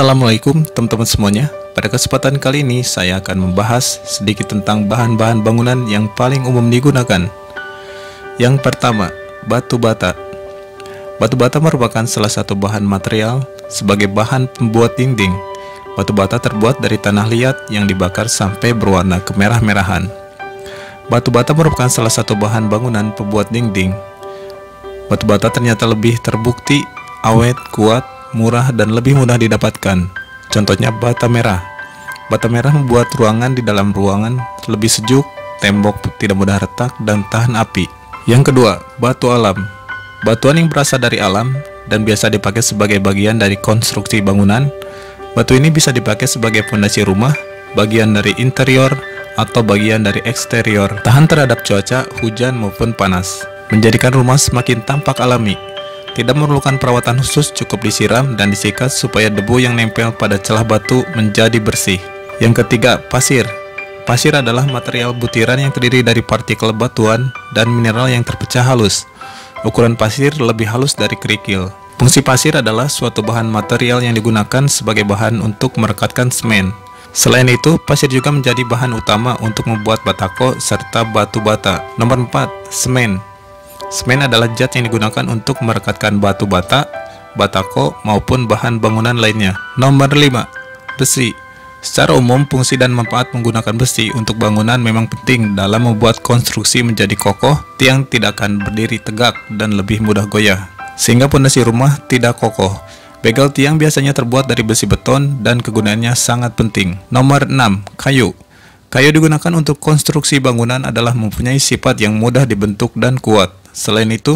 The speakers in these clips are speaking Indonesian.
Assalamualaikum teman-teman semuanya. Pada kesempatan kali ini saya akan membahas sedikit tentang bahan-bahan bangunan yang paling umum digunakan. Yang pertama, batu bata. Batu bata merupakan salah satu bahan material sebagai bahan pembuat dinding. Batu bata terbuat dari tanah liat yang dibakar sampai berwarna kemerah-merahan. Batu bata merupakan salah satu bahan bangunan pembuat dinding. Batu bata ternyata lebih terbukti awet, kuat, murah, dan lebih mudah didapatkan. Contohnya bata merah. Bata merah membuat ruangan di dalam ruangan lebih sejuk, tembok tidak mudah retak, dan tahan api. Yang kedua, batu alam. Batuan yang berasal dari alam dan biasa dipakai sebagai bagian dari konstruksi bangunan. Batu ini bisa dipakai sebagai fondasi rumah, bagian dari interior, atau bagian dari eksterior. Tahan terhadap cuaca, hujan maupun panas, menjadikan rumah semakin tampak alami. Tidak memerlukan perawatan khusus, cukup disiram dan disikat supaya debu yang nempel pada celah batu menjadi bersih. Yang ketiga, pasir. Pasir adalah material butiran yang terdiri dari partikel batuan dan mineral yang terpecah halus. Ukuran pasir lebih halus dari kerikil. Fungsi pasir adalah suatu bahan material yang digunakan sebagai bahan untuk merekatkan semen. Selain itu, pasir juga menjadi bahan utama untuk membuat batako serta batu bata. Nomor 4, semen. Semen adalah zat yang digunakan untuk merekatkan batu bata, batako, maupun bahan bangunan lainnya. Nomor 5, besi. Secara umum, fungsi dan manfaat menggunakan besi untuk bangunan memang penting dalam membuat konstruksi menjadi kokoh, tiang tidak akan berdiri tegak dan lebih mudah goyah, sehingga pondasi rumah tidak kokoh. Bagel tiang biasanya terbuat dari besi beton dan kegunaannya sangat penting. Nomor 6, kayu. Kayu digunakan untuk konstruksi bangunan adalah mempunyai sifat yang mudah dibentuk dan kuat. Selain itu,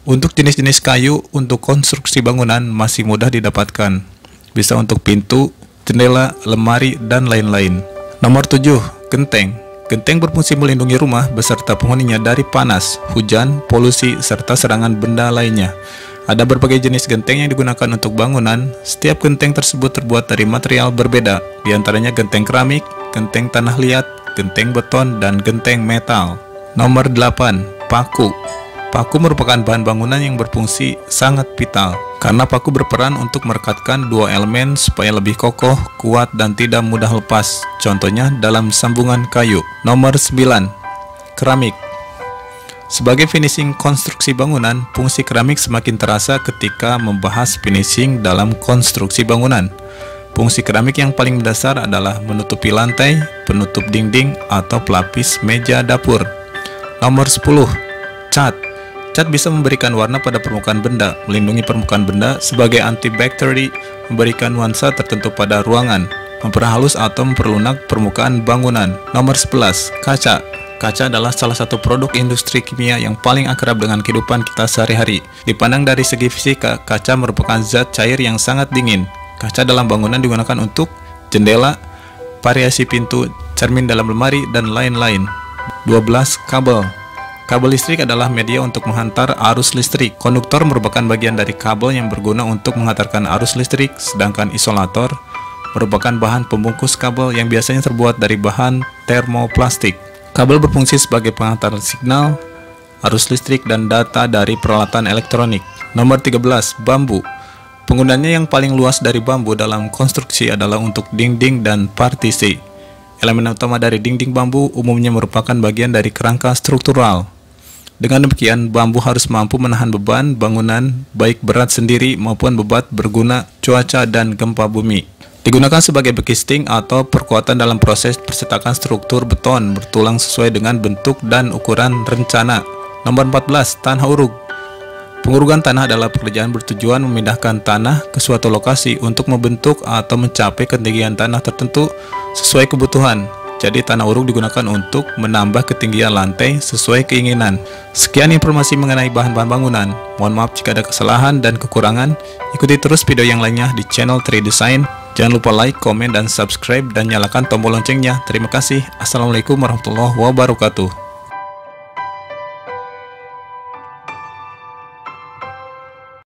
untuk jenis-jenis kayu untuk konstruksi bangunan masih mudah didapatkan. Bisa untuk pintu, jendela, lemari, dan lain-lain. Nomor 7, genteng. Genteng berfungsi melindungi rumah beserta penghuninya dari panas, hujan, polusi, serta serangan benda lainnya. Ada berbagai jenis genteng yang digunakan untuk bangunan. Setiap genteng tersebut terbuat dari material berbeda, di antaranya genteng keramik, genteng tanah liat, genteng beton, dan genteng metal. Nomor 8, paku. Paku merupakan bahan bangunan yang berfungsi sangat vital, karena paku berperan untuk merekatkan dua elemen supaya lebih kokoh, kuat, dan tidak mudah lepas. Contohnya dalam sambungan kayu. Nomor 9, keramik. Sebagai finishing konstruksi bangunan, fungsi keramik semakin terasa ketika membahas finishing dalam konstruksi bangunan. Fungsi keramik yang paling mendasar adalah menutupi lantai, penutup dinding, atau pelapis meja dapur. Nomor 10, cat. Cat bisa memberikan warna pada permukaan benda, melindungi permukaan benda sebagai antibakteri, memberikan nuansa tertentu pada ruangan, memperhalus atau memperlunak permukaan bangunan. Nomor 11, kaca. Kaca adalah salah satu produk industri kimia yang paling akrab dengan kehidupan kita sehari-hari. Dipandang dari segi fisika, kaca merupakan zat cair yang sangat dingin. Kaca dalam bangunan digunakan untuk jendela, variasi pintu, cermin dalam lemari, dan lain-lain. 12, kabel. Kabel listrik adalah media untuk menghantar arus listrik. Konduktor merupakan bagian dari kabel yang berguna untuk menghantarkan arus listrik, sedangkan isolator merupakan bahan pembungkus kabel yang biasanya terbuat dari bahan termoplastik. Kabel berfungsi sebagai penghantar signal, arus listrik, dan data dari peralatan elektronik. Nomor 13, bambu. Penggunaannya yang paling luas dari bambu dalam konstruksi adalah untuk dinding dan partisi. Elemen utama dari dinding bambu umumnya merupakan bagian dari kerangka struktural. Dengan demikian, bambu harus mampu menahan beban bangunan, baik berat sendiri maupun beban berguna cuaca dan gempa bumi. Digunakan sebagai backing atau perkuatan dalam proses percetakan struktur beton bertulang sesuai dengan bentuk dan ukuran rencana. Nomor 14, tanah uruk. Pengurukan tanah adalah pekerjaan bertujuan memindahkan tanah ke suatu lokasi untuk membentuk atau mencapai ketinggian tanah tertentu sesuai kebutuhan. Jadi tanah uruk digunakan untuk menambah ketinggian lantai sesuai keinginan. Sekian informasi mengenai bahan-bahan bangunan. Mohon maaf jika ada kesalahan dan kekurangan. Ikuti terus video yang lainnya di channel 3 Design. Jangan lupa like, komen, dan subscribe, dan nyalakan tombol loncengnya. Terima kasih. Assalamualaikum warahmatullahi wabarakatuh.